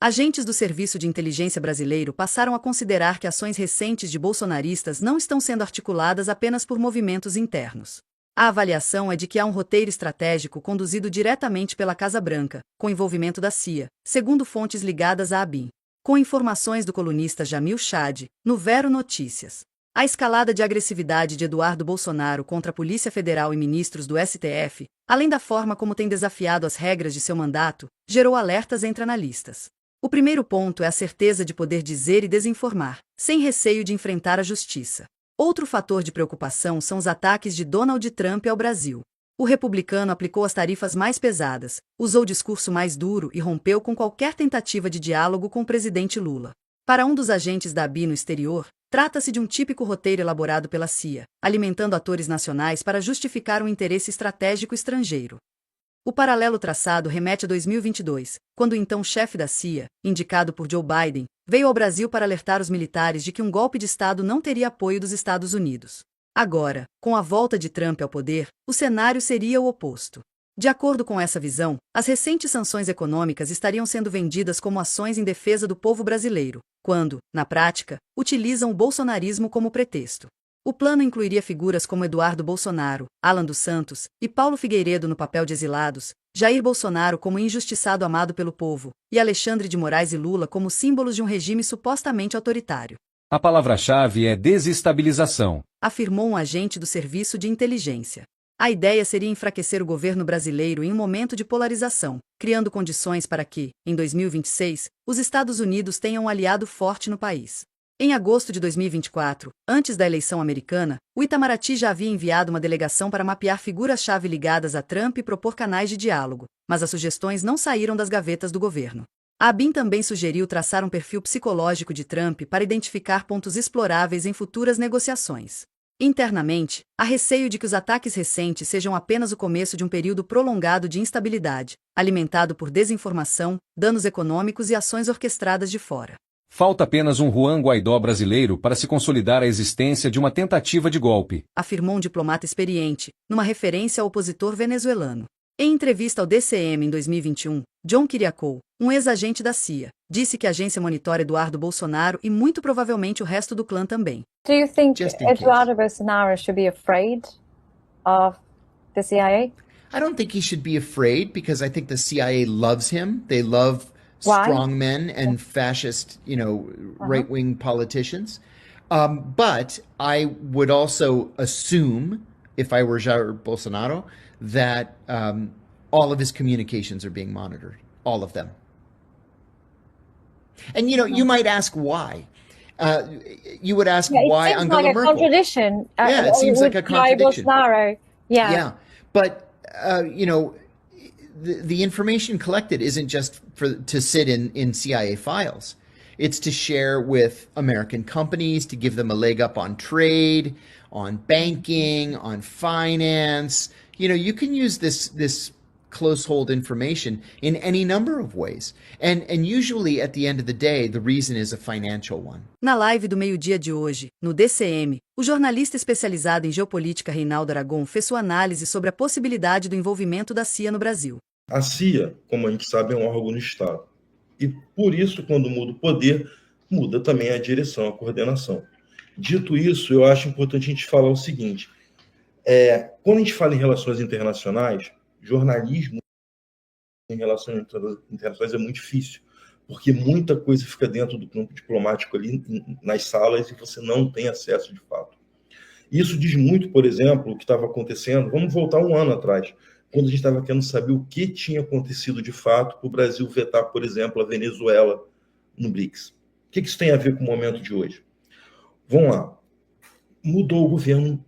Agentes do Serviço de Inteligência brasileiro passaram a considerar que ações recentes de bolsonaristas não estão sendo articuladas apenas por movimentos internos. A avaliação é de que há um roteiro estratégico conduzido diretamente pela Casa Branca, com envolvimento da CIA, segundo fontes ligadas à ABIN. Com informações do colunista Jamil Chad, no Vero Notícias. A escalada de agressividade de Eduardo Bolsonaro contra a Polícia Federal e ministros do STF, além da forma como tem desafiado as regras de seu mandato, gerou alertas entre analistas. O primeiro ponto é a certeza de poder dizer e desinformar, sem receio de enfrentar a justiça. Outro fator de preocupação são os ataques de Donald Trump ao Brasil. O republicano aplicou as tarifas mais pesadas, usou discurso mais duro e rompeu com qualquer tentativa de diálogo com o presidente Lula. Para um dos agentes da ABIN no exterior, trata-se de um típico roteiro elaborado pela CIA, alimentando atores nacionais para justificar um interesse estratégico estrangeiro. O paralelo traçado remete a 2022, quando o então chefe da CIA, indicado por Joe Biden, veio ao Brasil para alertar os militares de que um golpe de Estado não teria apoio dos Estados Unidos. Agora, com a volta de Trump ao poder, o cenário seria o oposto. De acordo com essa visão, as recentes sanções econômicas estariam sendo vendidas como ações em defesa do povo brasileiro, quando, na prática, utilizam o bolsonarismo como pretexto. O plano incluiria figuras como Eduardo Bolsonaro, Alan dos Santos e Paulo Figueiredo no papel de exilados, Jair Bolsonaro como injustiçado amado pelo povo, e Alexandre de Moraes e Lula como símbolos de um regime supostamente autoritário. A palavra-chave é desestabilização, afirmou um agente do Serviço de Inteligência. A ideia seria enfraquecer o governo brasileiro em um momento de polarização, criando condições para que, em 2026, os Estados Unidos tenham um aliado forte no país. Em agosto de 2024, antes da eleição americana, o Itamaraty já havia enviado uma delegação para mapear figuras-chave ligadas a Trump e propor canais de diálogo, mas as sugestões não saíram das gavetas do governo. A ABIN também sugeriu traçar um perfil psicológico de Trump para identificar pontos exploráveis em futuras negociações. Internamente, há receio de que os ataques recentes sejam apenas o começo de um período prolongado de instabilidade, alimentado por desinformação, danos econômicos e ações orquestradas de fora. Falta apenas um Juan Guaidó brasileiro para se consolidar a existência de uma tentativa de golpe, afirmou um diplomata experiente, numa referência ao opositor venezuelano. Em entrevista ao DCM em 2021, John Kiriakou, um ex-agente da CIA, disse que a agência monitora Eduardo Bolsonaro e muito provavelmente o resto do clã também. Do you think Eduardo Bolsonaro should be afraid of the CIA? I don't think he should be afraid because I think the CIA loves him. They love strong men and fascist, right-wing politicians. But I would also assume, if I were Jair Bolsonaro, that all of his communications are being monitored, all of them. And, you might ask why. You would ask why Angela Merkel. It seems like a contradiction. It seems like a contradiction. Bolsonaro. Yeah. But, the information collected isn't just to sit in CIA files. It's to share with American companies, to give them a leg up on trade, on banking, on finance. You can use this close hold information in any number of ways. And usually at the end of the day, the reason is a financial one. Na live do meio-dia de hoje, no DCM, o jornalista especializado em geopolítica Reinaldo Aragon fez sua análise sobre a possibilidade do envolvimento da CIA no Brasil. A CIA, como a gente sabe, é um órgão do Estado. E por isso, quando muda o poder, muda também a direção, a coordenação. Dito isso, eu acho importante a gente falar o seguinte. Quando a gente fala em relações internacionais, jornalismo em relações internacionais é muito difícil, porque muita coisa fica dentro do campo diplomático ali nas salas e você não tem acesso de fato. Isso diz muito, por exemplo, o que estava acontecendo. Vamos voltar um ano atrás, quando a gente estava querendo saber o que tinha acontecido de fato para o Brasil vetar, por exemplo, a Venezuela no BRICS. O que isso tem a ver com o momento de hoje? Vamos lá. Mudou o governo,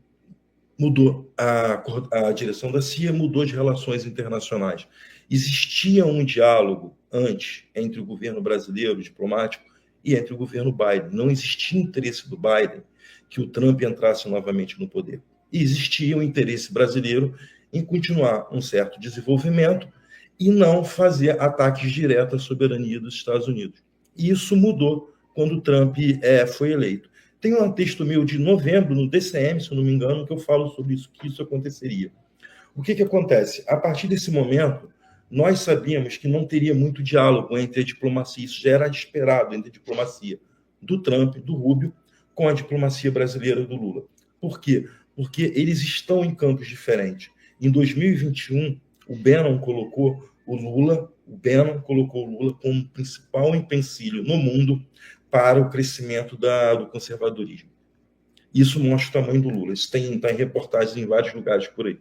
mudou a direção da CIA, mudou de relações internacionais. Existia um diálogo antes entre o governo brasileiro, diplomático, e entre o governo Biden. Não existia interesse do Biden que o Trump entrasse novamente no poder. E existia um interesse brasileiro em continuar um certo desenvolvimento e não fazer ataques diretos à soberania dos Estados Unidos. E isso mudou quando o Trump foi eleito. Tem um texto meu de novembro, no DCM, se eu não me engano, que eu falo sobre isso, que isso aconteceria. O que acontece? A partir desse momento, nós sabíamos que não teria muito diálogo entre a diplomacia, isso já era esperado, entre a diplomacia do Trump, do Rubio, com a diplomacia brasileira do Lula. Por quê? Porque eles estão em campos diferentes. Em 2021, o Bannon colocou o Lula como principal empecilho no mundo para o crescimento do conservadorismo. Isso mostra o tamanho do Lula. Isso está em reportagens em vários lugares por aí.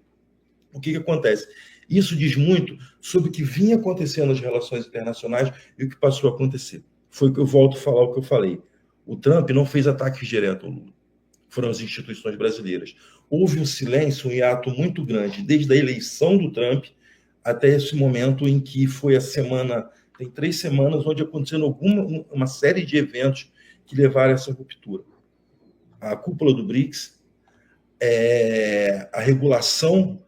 O que acontece? Isso diz muito sobre o que vinha acontecendo nas relações internacionais e o que passou a acontecer. Foi o que eu volto a falar o que eu falei. O Trump não fez ataques diretos ao Lula. Foram as instituições brasileiras. Houve um silêncio, um hiato muito grande, desde a eleição do Trump até esse momento em que foi a semana, tem 3 semanas, onde aconteceu uma série de eventos que levaram a essa ruptura. A cúpula do BRICS, a regulação,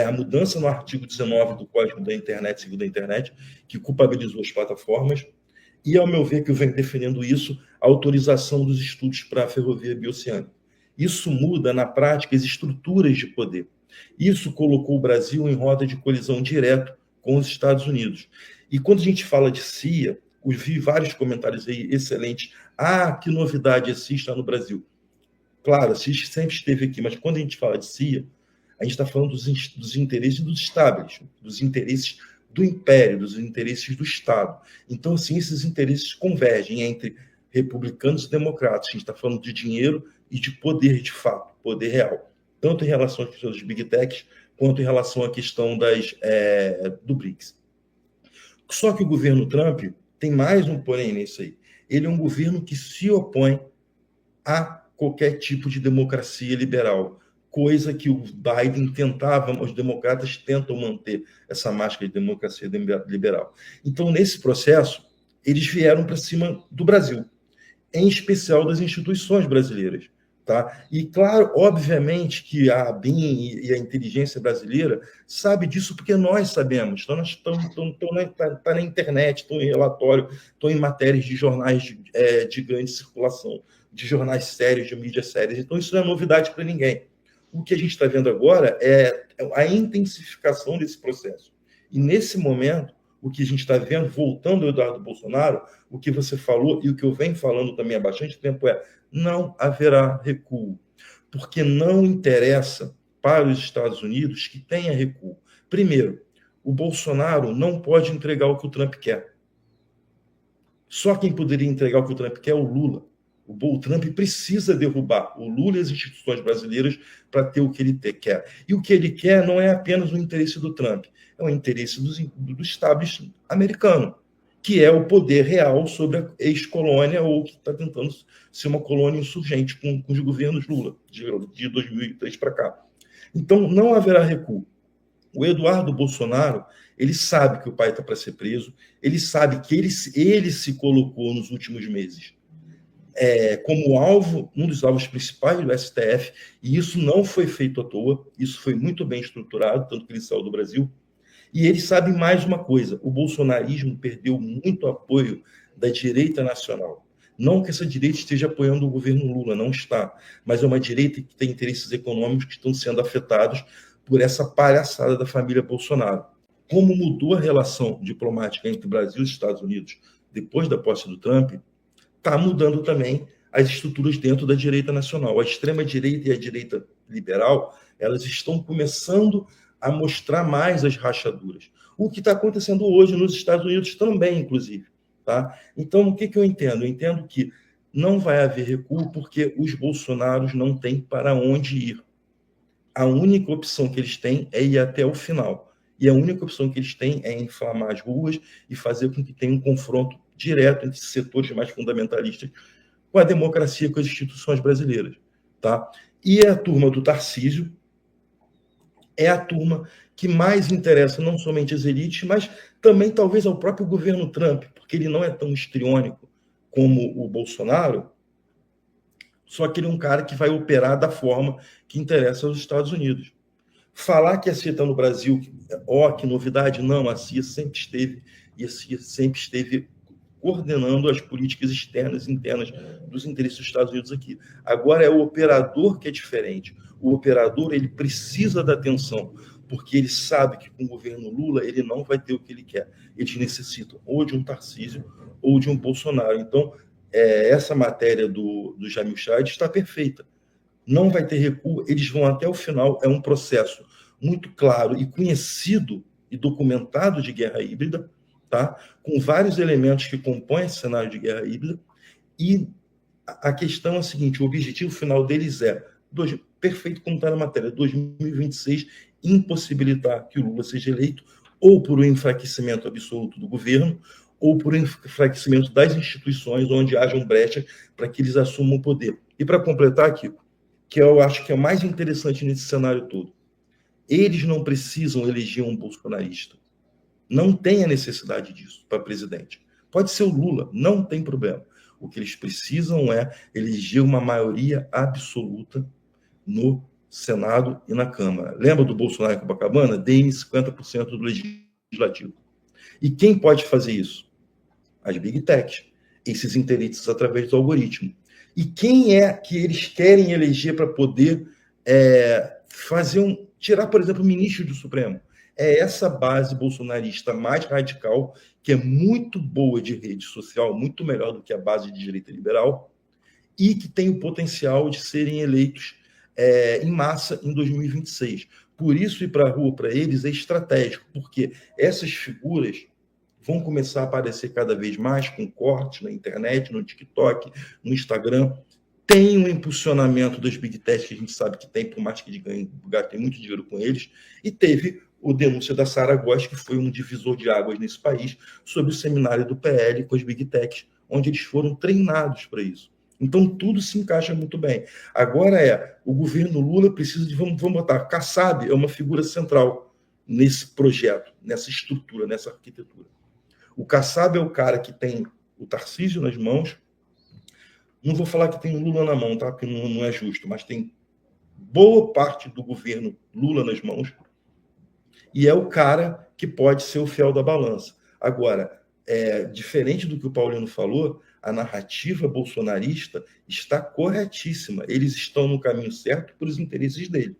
a mudança no artigo 19 do Código da Internet, Civil da Internet, que culpabilizou as plataformas, e, ao meu ver, que eu venho defendendo isso, a autorização dos estudos para a ferrovia bioceânica. Isso muda, na prática, as estruturas de poder. Isso colocou o Brasil em roda de colisão direto com os Estados Unidos. E quando a gente fala de CIA, eu vi vários comentários aí excelentes. Que novidade a CIA está no Brasil. Claro, a CIA sempre esteve aqui, mas quando a gente fala de CIA, a gente está falando dos interesses dos establishment, dos interesses do império, dos interesses do Estado. Então, assim, esses interesses convergem entre republicanos e democratas. A gente está falando de dinheiro e de poder de fato, poder real. Tanto em relação às questões dos Big Techs, quanto em relação à questão do BRICS. Só que o governo Trump tem mais um porém nisso aí. Ele é um governo que se opõe a qualquer tipo de democracia liberal, coisa que o Biden tentava, os democratas tentam manter essa máscara de democracia liberal. Então, nesse processo, eles vieram para cima do Brasil, em especial das instituições brasileiras. Tá? E, claro, obviamente que a ABIN e a inteligência brasileira sabe disso porque nós sabemos. Então, nós tá na internet, estão em relatório, estão em matérias de jornais de grande circulação, de jornais sérios, de mídias sérias. Então, isso não é novidade para ninguém. O que a gente está vendo agora é a intensificação desse processo. E, nesse momento, o que a gente está vendo, voltando ao Eduardo Bolsonaro, o que você falou e o que eu venho falando também há bastante tempo não haverá recuo, porque não interessa para os Estados Unidos que tenha recuo. Primeiro, o Bolsonaro não pode entregar o que o Trump quer. Só quem poderia entregar o que o Trump quer é o Lula. O Trump precisa derrubar o Lula e as instituições brasileiras para ter o que ele quer. E o que ele quer não é apenas o interesse do Trump, é o interesse do establishment americano, que é o poder real sobre a ex-colônia ou que está tentando ser uma colônia insurgente com os governos Lula, de 2003 para cá. Então, não haverá recuo. O Eduardo Bolsonaro, ele sabe que o pai está para ser preso, ele sabe que ele se colocou nos últimos meses como alvo, um dos alvos principais do STF, e isso não foi feito à toa, isso foi muito bem estruturado, tanto que ele saiu do Brasil. E eles sabem mais uma coisa, o bolsonarismo perdeu muito apoio da direita nacional. Não que essa direita esteja apoiando o governo Lula, não está, mas é uma direita que tem interesses econômicos que estão sendo afetados por essa palhaçada da família Bolsonaro. Como mudou a relação diplomática entre o Brasil e os Estados Unidos depois da posse do Trump, está mudando também as estruturas dentro da direita nacional. A extrema-direita e a direita liberal, elas estão começando a mostrar mais as rachaduras. O que está acontecendo hoje nos Estados Unidos também, inclusive. Tá? Então, o que eu entendo? Eu entendo que não vai haver recuo porque os bolsonaros não têm para onde ir. A única opção que eles têm é ir até o final. E a única opção que eles têm é inflamar as ruas e fazer com que tenha um confronto direto entre setores mais fundamentalistas com a democracia, com as instituições brasileiras. Tá? E a turma do Tarcísio é a turma que mais interessa não somente as elites, mas também talvez ao próprio governo Trump, porque ele não é tão histriônico como o Bolsonaro, só que ele é um cara que vai operar da forma que interessa aos Estados Unidos. Falar que a CIA está no Brasil, que novidade, não, a CIA sempre esteve, e a CIA sempre esteve coordenando as políticas externas e internas dos interesses dos Estados Unidos aqui. Agora é o operador que é diferente. O operador, ele precisa da atenção. porque ele sabe que com o governo Lula ele não vai ter o que ele quer. Eles necessitam ou de um Tarcísio ou de um Bolsonaro. Então, essa matéria do Jamil Chad está perfeita. Não vai ter recuo, eles vão até o final. É um processo muito claro e conhecido e documentado de guerra híbrida, tá? Com vários elementos que compõem esse cenário de guerra híbrida. E a questão é a seguinte, o objetivo final deles é, perfeito como está na matéria, 2026, impossibilitar que o Lula seja eleito ou por um enfraquecimento absoluto do governo ou por um enfraquecimento das instituições onde hajam brechas para que eles assumam o poder. E para completar aqui, que eu acho que é o mais interessante nesse cenário todo, eles não precisam eleger um bolsonarista. Não tem a necessidade disso para presidente. Pode ser o Lula, não tem problema. O que eles precisam é eleger uma maioria absoluta no Senado e na Câmara. Lembra do Bolsonaro em Copacabana? Deem 50% do legislativo. E quem pode fazer isso? As big techs, esses interesses através do algoritmo. E quem é que eles querem eleger para poder tirar, por exemplo, o ministro do Supremo? É essa base bolsonarista mais radical, que é muito boa de rede social, muito melhor do que a base de direita liberal, e que tem o potencial de serem eleitos em massa em 2026. Por isso, ir para a rua para eles é estratégico, porque essas figuras vão começar a aparecer cada vez mais com cortes na internet, no TikTok, no Instagram. Tem um impulsionamento das big techs que a gente sabe que tem, por mais que gastem muito dinheiro com eles, e teve o denúncia da Sara Góes, que foi um divisor de águas nesse país, sobre o seminário do PL com as big techs, onde eles foram treinados para isso. Então, tudo se encaixa muito bem. Agora o governo Lula precisa de, vamos botar, Kassab é uma figura central nesse projeto, nessa estrutura, nessa arquitetura. O Kassab é o cara que tem o Tarcísio nas mãos, não vou falar que tem o Lula na mão, tá? Porque não é justo, mas tem boa parte do governo Lula nas mãos, e é o cara que pode ser o fiel da balança. Agora, diferente do que o Paulino falou, a narrativa bolsonarista está corretíssima. Eles estão no caminho certo por os interesses dele.